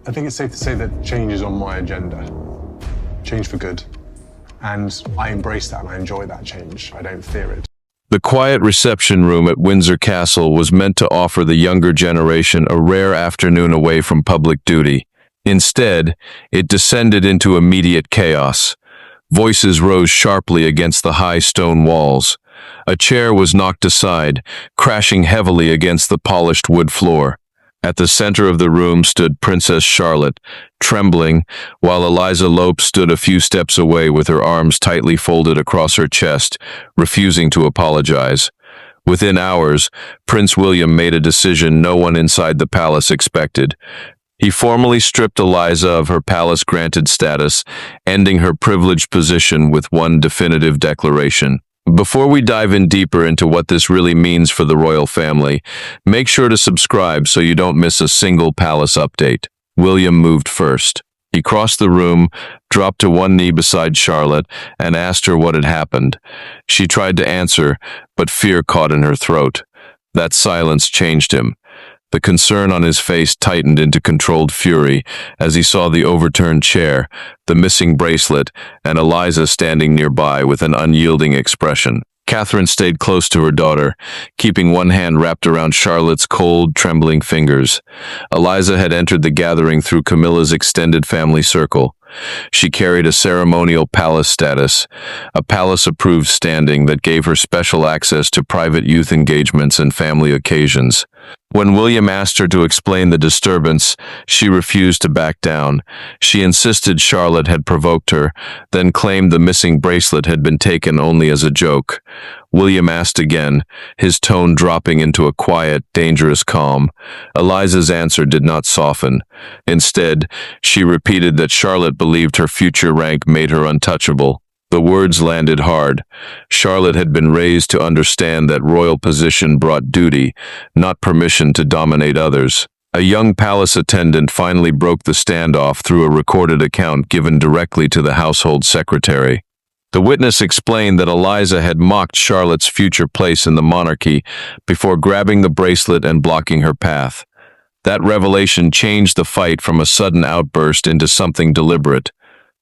I think it's safe to say that change is on my agenda. Change for good. And I embrace that and I enjoy that change. I don't fear it. The quiet reception room at Windsor Castle was meant to offer the younger generation a rare afternoon away from public duty. Instead, it descended into immediate chaos. Voices rose sharply against the high stone walls. A chair was knocked aside, crashing heavily against the polished wood floor. At the center of the room stood Princess Charlotte, trembling, while Eliza Lopes stood a few steps away with her arms tightly folded across her chest, refusing to apologize. Within hours, Prince William made a decision no one inside the palace expected. He formally stripped Eliza of her palace-granted status, ending her privileged position with one definitive declaration. Before we dive in deeper into what this really means for the royal family, make sure to subscribe so you don't miss a single palace update. William moved first. He crossed the room, dropped to one knee beside Charlotte, and asked her what had happened. She tried to answer, but fear caught in her throat. That silence changed him. The concern on his face tightened into controlled fury as he saw the overturned chair, the missing bracelet, and Eliza standing nearby with an unyielding expression. Catherine stayed close to her daughter, keeping one hand wrapped around Charlotte's cold, trembling fingers. Eliza had entered the gathering through Camilla's extended family circle. She carried a ceremonial palace status, a palace-approved standing that gave her special access to private youth engagements and family occasions. When William asked her to explain the disturbance, she refused to back down. She insisted Charlotte had provoked her, then claimed the missing bracelet had been taken only as a joke. William asked again, his tone dropping into a quiet, dangerous calm. Eliza's answer did not soften. Instead, she repeated that Charlotte believed her future rank made her untouchable. The words landed hard. Charlotte had been raised to understand that royal position brought duty, not permission to dominate others. A young palace attendant finally broke the standoff through a recorded account given directly to the household secretary. The witness explained that Eliza had mocked Charlotte's future place in the monarchy before grabbing the bracelet and blocking her path. That revelation changed the fight from a sudden outburst into something deliberate.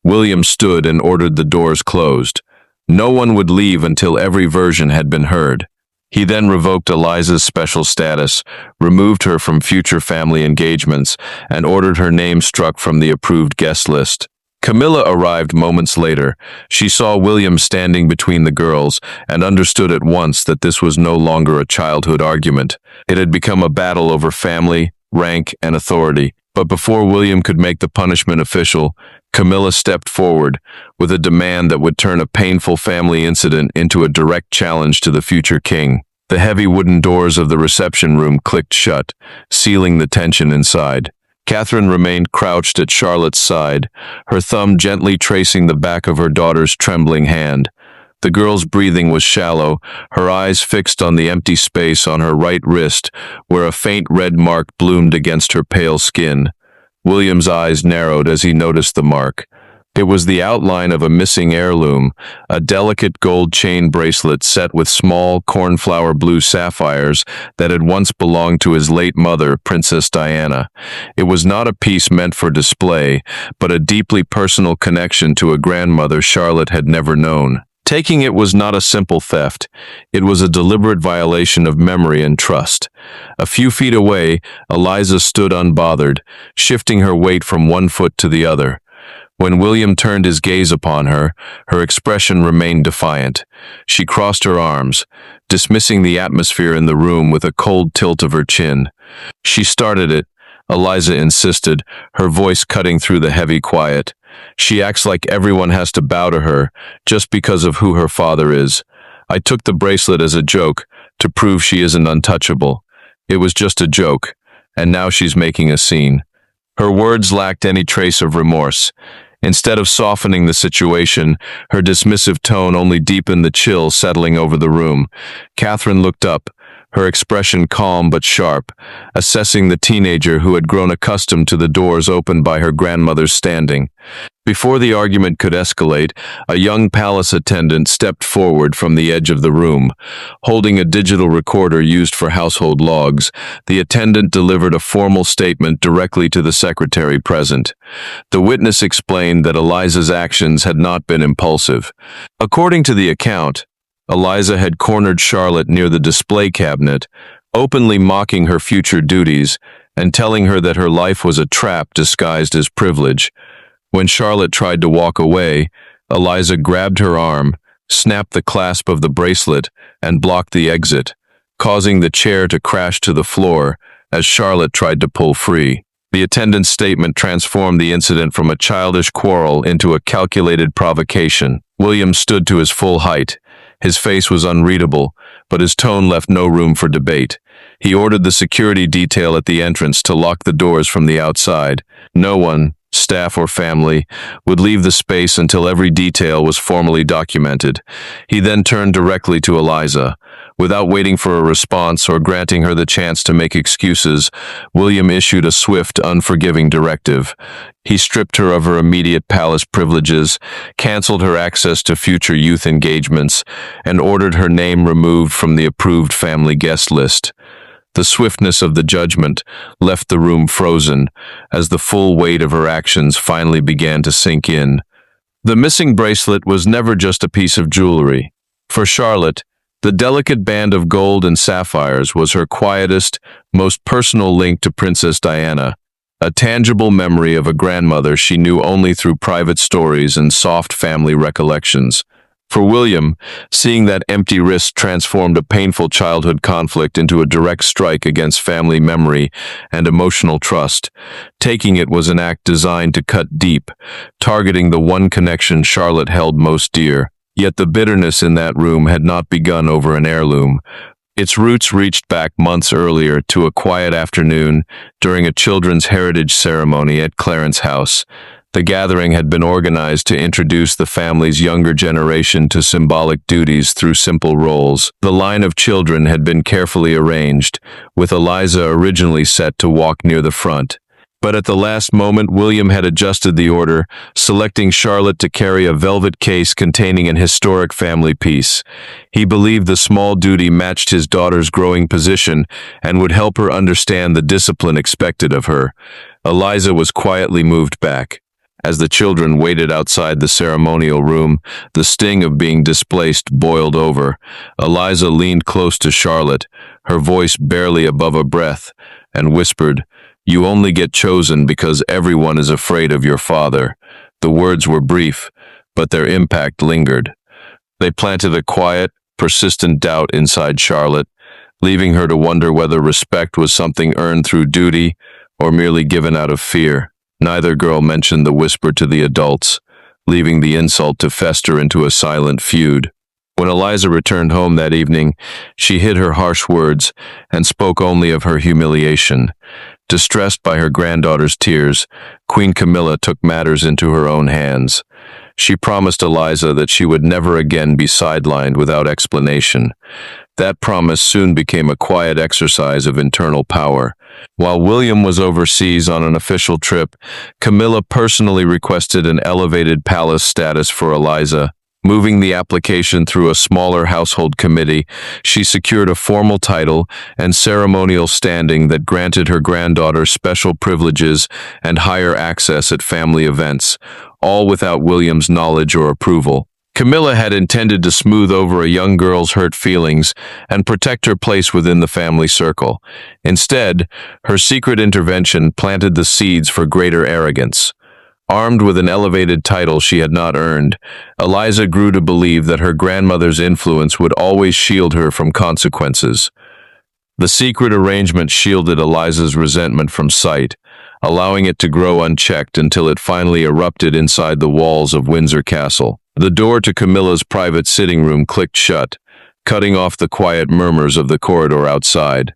William stood and ordered the doors closed. No one would leave until every version had been heard. He then revoked Eliza's special status, removed her from future family engagements, and ordered her name struck from the approved guest list. Camilla arrived moments later. She saw William standing between the girls and understood at once that this was no longer a childhood argument. It had become a battle over family, rank, and authority. But before William could make the punishment official, Camilla stepped forward with a demand that would turn a painful family incident into a direct challenge to the future king. The heavy wooden doors of the reception room clicked shut, sealing the tension inside. Catherine remained crouched at Charlotte's side, her thumb gently tracing the back of her daughter's trembling hand. The girl's breathing was shallow, her eyes fixed on the empty space on her right wrist, where a faint red mark bloomed against her pale skin. William's eyes narrowed as he noticed the mark. It was the outline of a missing heirloom, a delicate gold chain bracelet set with small, cornflower blue sapphires that had once belonged to his late mother, Princess Diana. It was not a piece meant for display, but a deeply personal connection to a grandmother Charlotte had never known. Taking it was not a simple theft. It was a deliberate violation of memory and trust. A few feet away, Eliza stood unbothered, shifting her weight from one foot to the other. When William turned his gaze upon her, her expression remained defiant. She crossed her arms, dismissing the atmosphere in the room with a cold tilt of her chin. "She started it," Eliza insisted, her voice cutting through the heavy quiet. "She acts like everyone has to bow to her, just because of who her father is. I took the bracelet as a joke, to prove she isn't untouchable. It was just a joke, and now she's making a scene." Her words lacked any trace of remorse. Instead of softening the situation, her dismissive tone only deepened the chill settling over the room. Catherine looked up, her expression calm but sharp, assessing the teenager who had grown accustomed to the doors opened by her grandmother's standing. Before the argument could escalate, a young palace attendant stepped forward from the edge of the room. Holding a digital recorder used for household logs, the attendant delivered a formal statement directly to the secretary present. The witness explained that Eliza's actions had not been impulsive. According to the account, Eliza had cornered Charlotte near the display cabinet, openly mocking her future duties and telling her that her life was a trap disguised as privilege. When Charlotte tried to walk away, Eliza grabbed her arm, snapped the clasp of the bracelet, and blocked the exit, causing the chair to crash to the floor as Charlotte tried to pull free. The attendant's statement transformed the incident from a childish quarrel into a calculated provocation. William stood to his full height. His face was unreadable, but his tone left no room for debate. He ordered the security detail at the entrance to lock the doors from the outside. No one, staff or family, would leave the space until every detail was formally documented. He then turned directly to Eliza. Without waiting for a response or granting her the chance to make excuses, William issued a swift, unforgiving directive. He stripped her of her immediate palace privileges, canceled her access to future youth engagements, and ordered her name removed from the approved family guest list. The swiftness of the judgment left the room frozen as the full weight of her actions finally began to sink in. The missing bracelet was never just a piece of jewelry. For Charlotte, the delicate band of gold and sapphires was her quietest, most personal link to Princess Diana, a tangible memory of a grandmother she knew only through private stories and soft family recollections. For William, seeing that empty wrist transformed a painful childhood conflict into a direct strike against family memory and emotional trust. Taking it was an act designed to cut deep, targeting the one connection Charlotte held most dear. Yet the bitterness in that room had not begun over an heirloom. Its roots reached back months earlier to a quiet afternoon during a children's heritage ceremony at Clarence's house. The gathering had been organized to introduce the family's younger generation to symbolic duties through simple roles. The line of children had been carefully arranged, with Eliza originally set to walk near the front. But at the last moment, William had adjusted the order, selecting Charlotte to carry a velvet case containing an historic family piece. He believed the small duty matched his daughter's growing position and would help her understand the discipline expected of her. Eliza was quietly moved back. As the children waited outside the ceremonial room, the sting of being displaced boiled over. Eliza leaned close to Charlotte, her voice barely above a breath, and whispered, "You only get chosen because everyone is afraid of your father." The words were brief, but their impact lingered. They planted a quiet, persistent doubt inside Charlotte, leaving her to wonder whether respect was something earned through duty or merely given out of fear. Neither girl mentioned the whisper to the adults, leaving the insult to fester into a silent feud. When Eliza returned home that evening, she hid her harsh words and spoke only of her humiliation. Distressed by her granddaughter's tears, Queen Camilla took matters into her own hands. She promised Eliza that she would never again be sidelined without explanation. That promise soon became a quiet exercise of internal power. While William was overseas on an official trip, Camilla personally requested an elevated palace status for Eliza. Moving the application through a smaller household committee, she secured a formal title and ceremonial standing that granted her granddaughter special privileges and higher access at family events, all without William's knowledge or approval. Camilla had intended to smooth over a young girl's hurt feelings and protect her place within the family circle. Instead, her secret intervention planted the seeds for greater arrogance. Armed with an elevated title she had not earned, Eliza grew to believe that her grandmother's influence would always shield her from consequences. The secret arrangement shielded Eliza's resentment from sight, allowing it to grow unchecked until it finally erupted inside the walls of Windsor Castle. The door to Camilla's private sitting room clicked shut, cutting off the quiet murmurs of the corridor outside.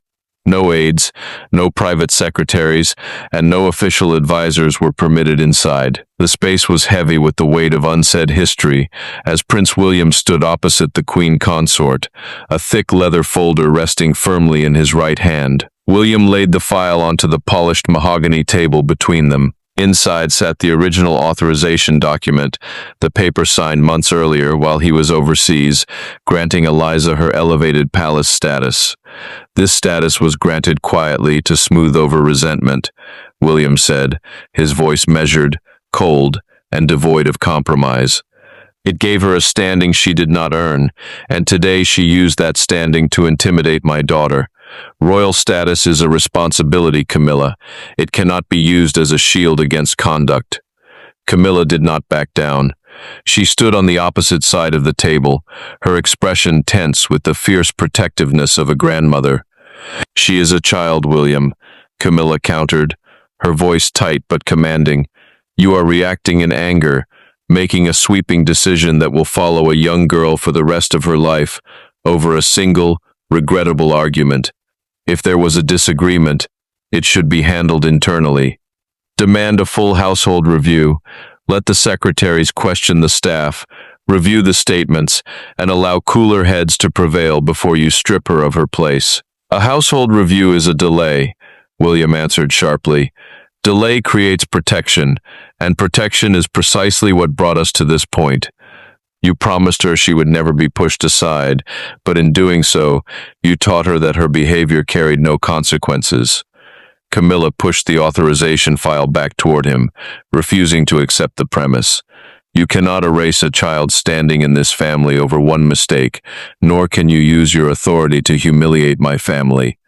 No aides, no private secretaries, and no official advisors were permitted inside. The space was heavy with the weight of unsaid history as Prince William stood opposite the Queen Consort, a thick leather folder resting firmly in his right hand. William laid the file onto the polished mahogany table between them. Inside sat the original authorization document, the paper signed months earlier while he was overseas, granting Eliza her elevated palace status. This status was granted quietly to smooth over resentment, William said, his voice measured, cold, and devoid of compromise. It gave her a standing she did not earn, and today she used that standing to intimidate my daughter. Royal status is a responsibility, Camilla. It cannot be used as a shield against conduct. Camilla did not back down. She stood on the opposite side of the table, her expression tense with the fierce protectiveness of a grandmother. She is a child, William, Camilla countered, her voice tight but commanding. You are reacting in anger, making a sweeping decision that will follow a young girl for the rest of her life over a single, regrettable argument. If there was a disagreement, it should be handled internally. Demand a full household review. Let the secretaries question the staff, review the statements, and allow cooler heads to prevail before you strip her of her place. A household review is a delay, William answered sharply. Delay creates protection, and protection is precisely what brought us to this point. You promised her she would never be pushed aside, but in doing so, you taught her that her behavior carried no consequences. Camilla pushed the authorization file back toward him, refusing to accept the premise. You cannot erase a child standing in this family over one mistake, nor can you use your authority to humiliate my family.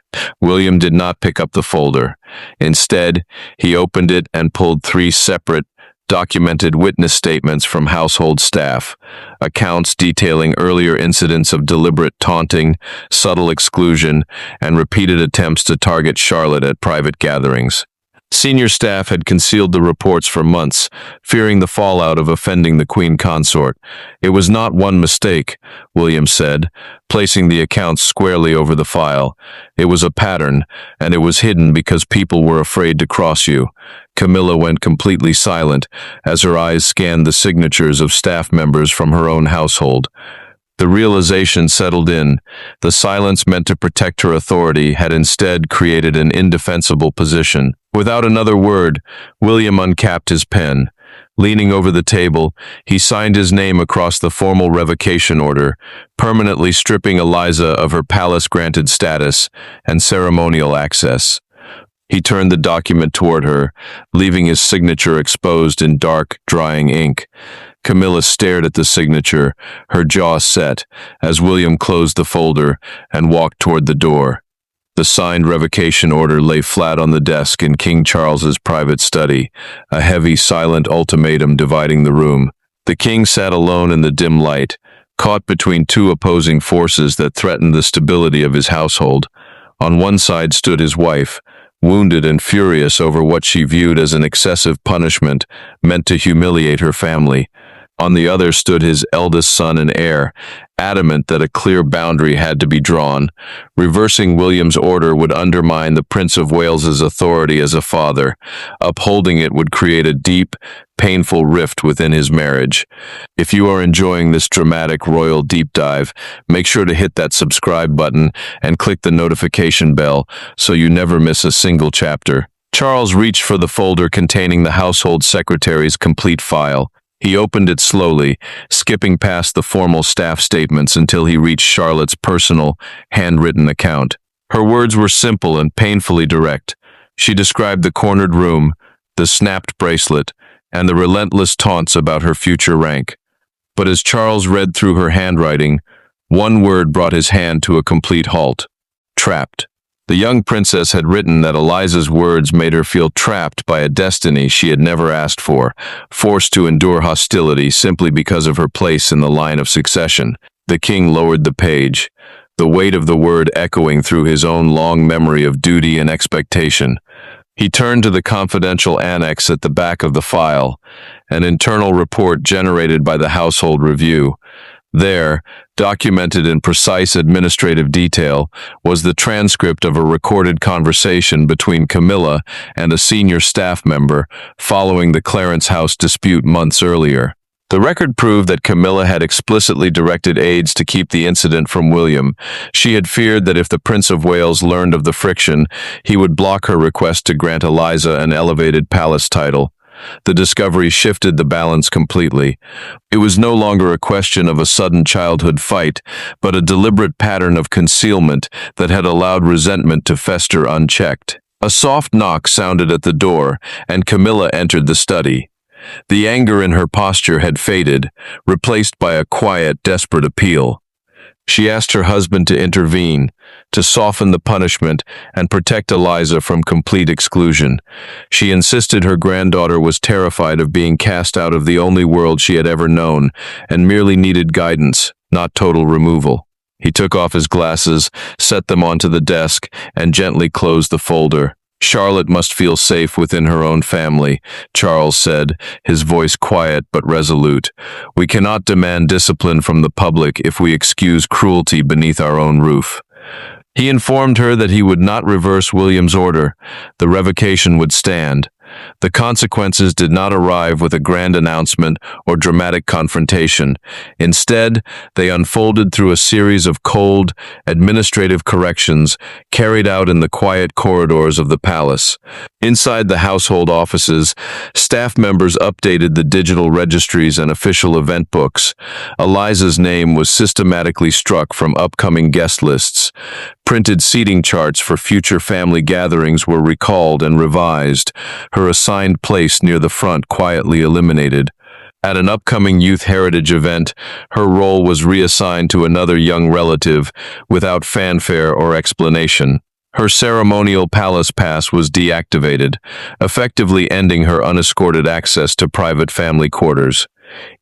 William did not pick up the folder. Instead, he opened it and pulled 3 separate, documented witness statements from household staff, accounts detailing earlier incidents of deliberate taunting, subtle exclusion, and repeated attempts to target Charlotte at private gatherings. Senior staff had concealed the reports for months, fearing the fallout of offending the Queen Consort. It was not one mistake, William said, placing the accounts squarely over the file. It was a pattern, and it was hidden because people were afraid to cross you. Camilla went completely silent as her eyes scanned the signatures of staff members from her own household. The realization settled in. The silence meant to protect her authority had instead created an indefensible position. Without another word, William uncapped his pen. Leaning over the table, he signed his name across the formal revocation order, permanently stripping Eliza of her palace-granted status and ceremonial access. He turned the document toward her, leaving his signature exposed in dark, drying ink. Camilla stared at the signature, her jaw set, as William closed the folder and walked toward the door. The signed revocation order lay flat on the desk in King Charles's private study, a heavy, silent ultimatum dividing the room. The king sat alone in the dim light, caught between 2 opposing forces that threatened the stability of his household. On one side stood his wife, wounded and furious over what she viewed as an excessive punishment meant to humiliate her family. On the other stood his eldest son and heir, adamant that a clear boundary had to be drawn. Reversing William's order would undermine the Prince of Wales's authority as a father. Upholding it would create a deep, painful rift within his marriage. If you are enjoying this dramatic royal deep dive, make sure to hit that subscribe button and click the notification bell so you never miss a single chapter. Charles reached for the folder containing the household secretary's complete file. He opened it slowly, skipping past the formal staff statements until he reached Charlotte's personal, handwritten account. Her words were simple and painfully direct. She described the cornered room, the snapped bracelet, and the relentless taunts about her future rank. But as Charles read through her handwriting, one word brought his hand to a complete halt. Trapped. The young princess had written that Eliza's words made her feel trapped by a destiny she had never asked for, forced to endure hostility simply because of her place in the line of succession. The king lowered the page, the weight of the word echoing through his own long memory of duty and expectation. He turned to the confidential annex at the back of the file, an internal report generated by the household review. There, documented in precise administrative detail, was the transcript of a recorded conversation between Camilla and a senior staff member following the Clarence House dispute months earlier. The record proved that Camilla had explicitly directed aides to keep the incident from William. She had feared that if the Prince of Wales learned of the friction, he would block her request to grant Eliza an elevated palace title. The discovery shifted the balance completely. It was no longer a question of a sudden childhood fight, but a deliberate pattern of concealment that had allowed resentment to fester unchecked. A soft knock sounded at the door, and Camilla entered the study. The anger in her posture had faded, replaced by a quiet, desperate appeal. She asked her husband to intervene, to soften the punishment and protect Eliza from complete exclusion. She insisted her granddaughter was terrified of being cast out of the only world she had ever known and merely needed guidance, not total removal. He took off his glasses, set them onto the desk, and gently closed the folder. Charlotte must feel safe within her own family, Charles said, his voice quiet but resolute. We cannot demand discipline from the public if we excuse cruelty beneath our own roof. He informed her that he would not reverse William's order. The revocation would stand. The consequences did not arrive with a grand announcement or dramatic confrontation. Instead, they unfolded through a series of cold, administrative corrections carried out in the quiet corridors of the palace. Inside the household offices, staff members updated the digital registries and official event books. Eliza's name was systematically struck from upcoming guest lists. Printed seating charts for future family gatherings were recalled and revised, her assigned place near the front quietly eliminated. At an upcoming youth heritage event, her role was reassigned to another young relative without fanfare or explanation. Her ceremonial palace pass was deactivated, effectively ending her unescorted access to private family quarters.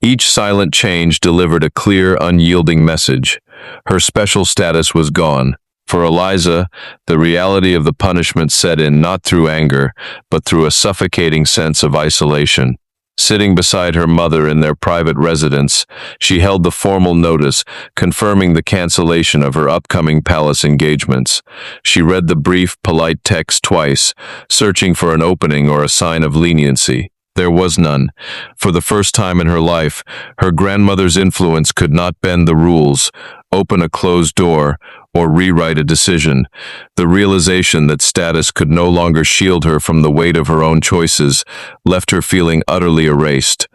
Each silent change delivered a clear, unyielding message. Her special status was gone. For Eliza, the reality of the punishment set in not through anger, but through a suffocating sense of isolation. Sitting beside her mother in their private residence, she held the formal notice confirming the cancellation of her upcoming palace engagements. She read the brief, polite text twice, searching for an opening or a sign of leniency. There was none. For the first time in her life, her grandmother's influence could not bend the rules, open a closed door, or rewrite a decision. The realization that status could no longer shield her from the weight of her own choices left her feeling utterly erased.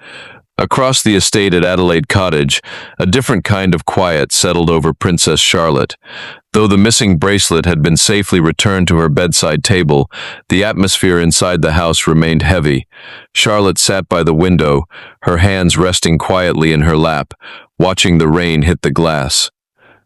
Across the estate at Adelaide Cottage, a different kind of quiet settled over Princess Charlotte. Though the missing bracelet had been safely returned to her bedside table, the atmosphere inside the house remained heavy. Charlotte sat by the window, her hands resting quietly in her lap, watching the rain hit the glass.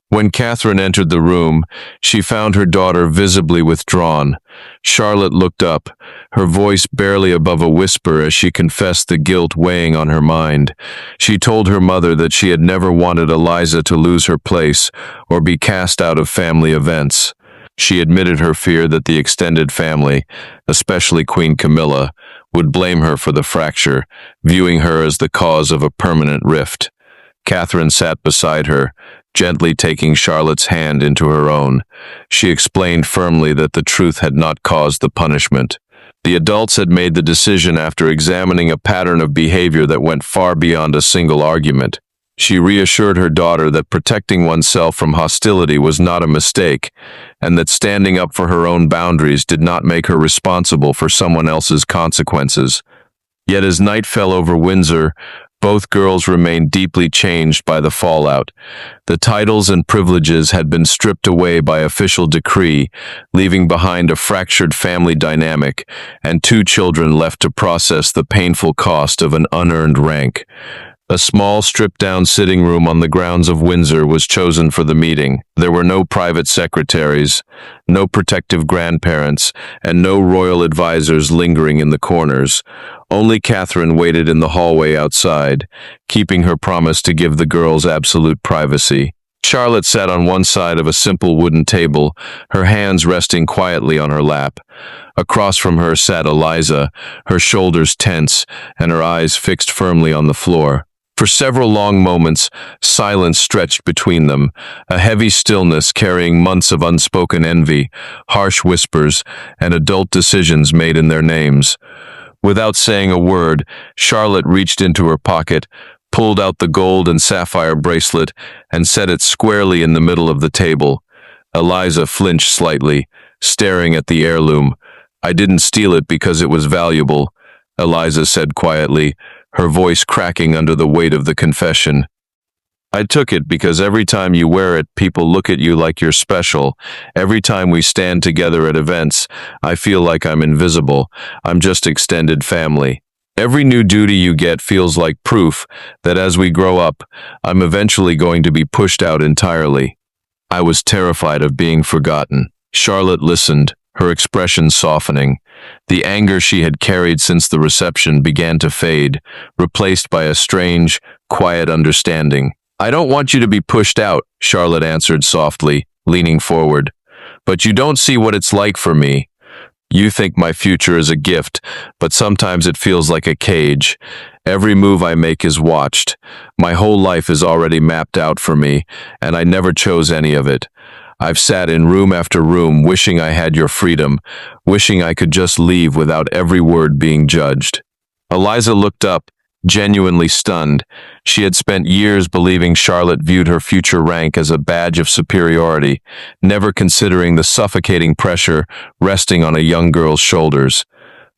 When Catherine entered the room, she found her daughter visibly withdrawn. Charlotte looked up, her voice barely above a whisper as she confessed the guilt weighing on her mind. She told her mother that she had never wanted Eliza to lose her place or be cast out of family events. She admitted her fear that the extended family, especially Queen Camilla, would blame her for the fracture, viewing her as the cause of a permanent rift. Catherine sat beside her, gently taking Charlotte's hand into her own. She explained firmly that the truth had not caused the punishment. The adults had made the decision after examining a pattern of behavior that went far beyond a single argument. She reassured her daughter that protecting oneself from hostility was not a mistake, and that standing up for her own boundaries did not make her responsible for someone else's consequences. Yet as night fell over Windsor, both girls remained deeply changed by the fallout. The titles and privileges had been stripped away by official decree, leaving behind a fractured family dynamic and two children left to process the painful cost of an unearned rank. A small, stripped-down sitting room on the grounds of Windsor was chosen for the meeting. There were no private secretaries, no protective grandparents, and no royal advisors lingering in the corners. Only Catherine waited in the hallway outside, keeping her promise to give the girls absolute privacy. Charlotte sat on one side of a simple wooden table, her hands resting quietly on her lap. Across from her sat Eliza, her shoulders tense and her eyes fixed firmly on the floor. For several long moments, silence stretched between them, a heavy stillness carrying months of unspoken envy, harsh whispers, and adult decisions made in their names. Without saying a word, Charlotte reached into her pocket, pulled out the gold and sapphire bracelet, and set it squarely in the middle of the table. Eliza flinched slightly, staring at the heirloom. "I didn't steal it because it was valuable," Eliza said quietly, her voice cracking under the weight of the confession. "I took it because every time you wear it, people look at you like you're special. Every time we stand together at events, I feel like I'm invisible. I'm just extended family. Every new duty you get feels like proof that as we grow up, I'm eventually going to be pushed out entirely." I was terrified of being forgotten. Charlotte listened, her expression softening. The anger she had carried since the reception began to fade, replaced by a strange, quiet understanding. "I don't want you to be pushed out," Charlotte answered softly, leaning forward. "But you don't see what it's like for me. You think my future is a gift, but sometimes it feels like a cage. Every move I make is watched. My whole life is already mapped out for me, and I never chose any of it. I've sat in room after room wishing I had your freedom, wishing I could just leave without every word being judged." Eliza looked up, genuinely stunned. She had spent years believing Charlotte viewed her future rank as a badge of superiority, never considering the suffocating pressure resting on a young girl's shoulders.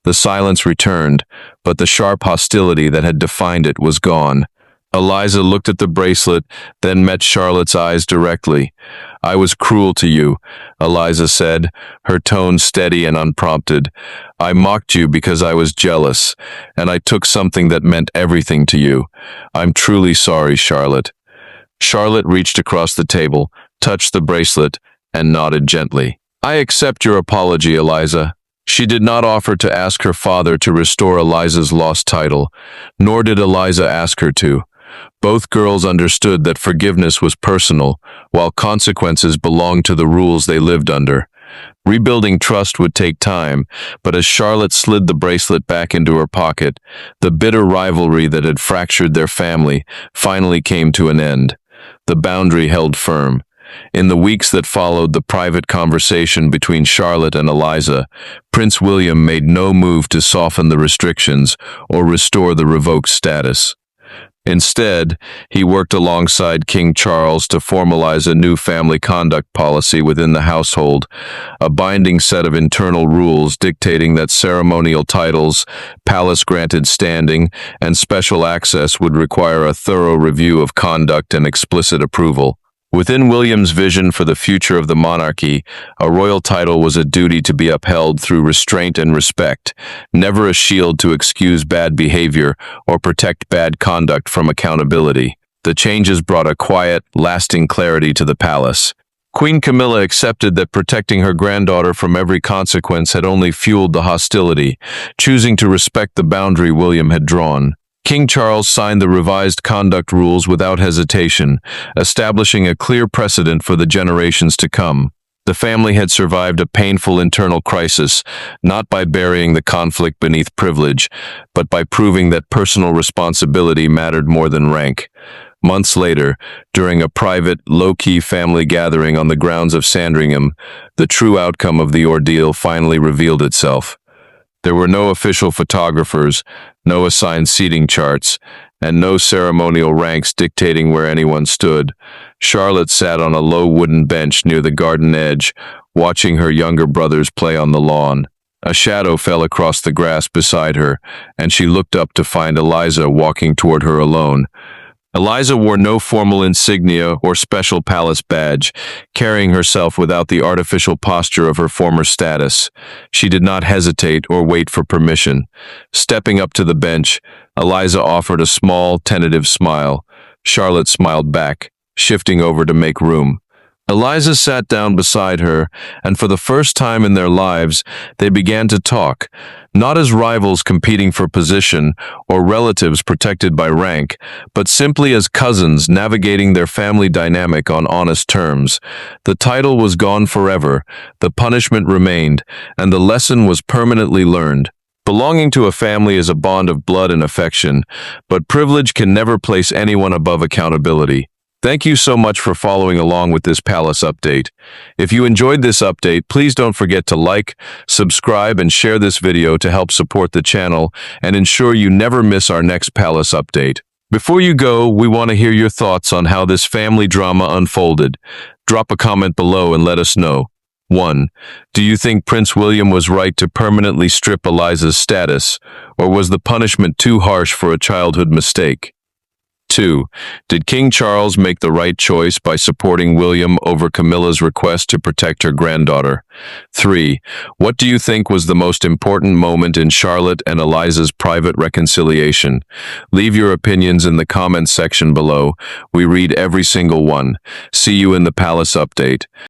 The silence returned, but the sharp hostility that had defined it was gone. Eliza looked at the bracelet, then met Charlotte's eyes directly. "I was cruel to you," Eliza said, her tone steady and unprompted. "I mocked you because I was jealous, and I took something that meant everything to you. I'm truly sorry, Charlotte." Charlotte reached across the table, touched the bracelet, and nodded gently. "I accept your apology, Eliza." She did not offer to ask her father to restore Eliza's lost title, nor did Eliza ask her to. Both girls understood that forgiveness was personal, while consequences belonged to the rules they lived under. Rebuilding trust would take time, but as Charlotte slid the bracelet back into her pocket, the bitter rivalry that had fractured their family finally came to an end. The boundary held firm. In the weeks that followed the private conversation between Charlotte and Eliza, Prince William made no move to soften the restrictions or restore the revoked status. Instead, he worked alongside King Charles to formalize a new family conduct policy within the household, a binding set of internal rules dictating that ceremonial titles, palace-granted standing, and special access would require a thorough review of conduct and explicit approval. Within William's vision for the future of the monarchy, a royal title was a duty to be upheld through restraint and respect, never a shield to excuse bad behavior or protect bad conduct from accountability. The changes brought a quiet, lasting clarity to the palace. Queen Camilla accepted that protecting her granddaughter from every consequence had only fueled the hostility, choosing to respect the boundary William had drawn. King Charles signed the revised conduct rules without hesitation, establishing a clear precedent for the generations to come. The family had survived a painful internal crisis, not by burying the conflict beneath privilege, but by proving that personal responsibility mattered more than rank. Months later, during a private, low-key family gathering on the grounds of Sandringham, the true outcome of the ordeal finally revealed itself. There were no official photographers, no assigned seating charts, and no ceremonial ranks dictating where anyone stood. Charlotte sat on a low wooden bench near the garden edge, watching her younger brothers play on the lawn. A shadow fell across the grass beside her, and she looked up to find Eliza walking toward her alone. Eliza wore no formal insignia or special palace badge, carrying herself without the artificial posture of her former status. She did not hesitate or wait for permission. Stepping up to the bench, Eliza offered a small, tentative smile. Charlotte smiled back, shifting over to make room. Eliza sat down beside her, and for the first time in their lives, they began to talk, not as rivals competing for position or relatives protected by rank, but simply as cousins navigating their family dynamic on honest terms. The title was gone forever, the punishment remained, and the lesson was permanently learned. Belonging to a family is a bond of blood and affection, but privilege can never place anyone above accountability. Thank you so much for following along with this palace update. If you enjoyed this update, please don't forget to like, subscribe, and share this video to help support the channel and ensure you never miss our next palace update. Before you go, we want to hear your thoughts on how this family drama unfolded. Drop a comment below and let us know. 1. Do you think Prince William was right to permanently strip Eliza's status, or was the punishment too harsh for a childhood mistake? 2. Did King Charles make the right choice by supporting William over Camilla's request to protect her granddaughter? 3. What do you think was the most important moment in Charlotte and Eliza's private reconciliation? Leave your opinions in the comments section below. We read every single one. See you in the palace update.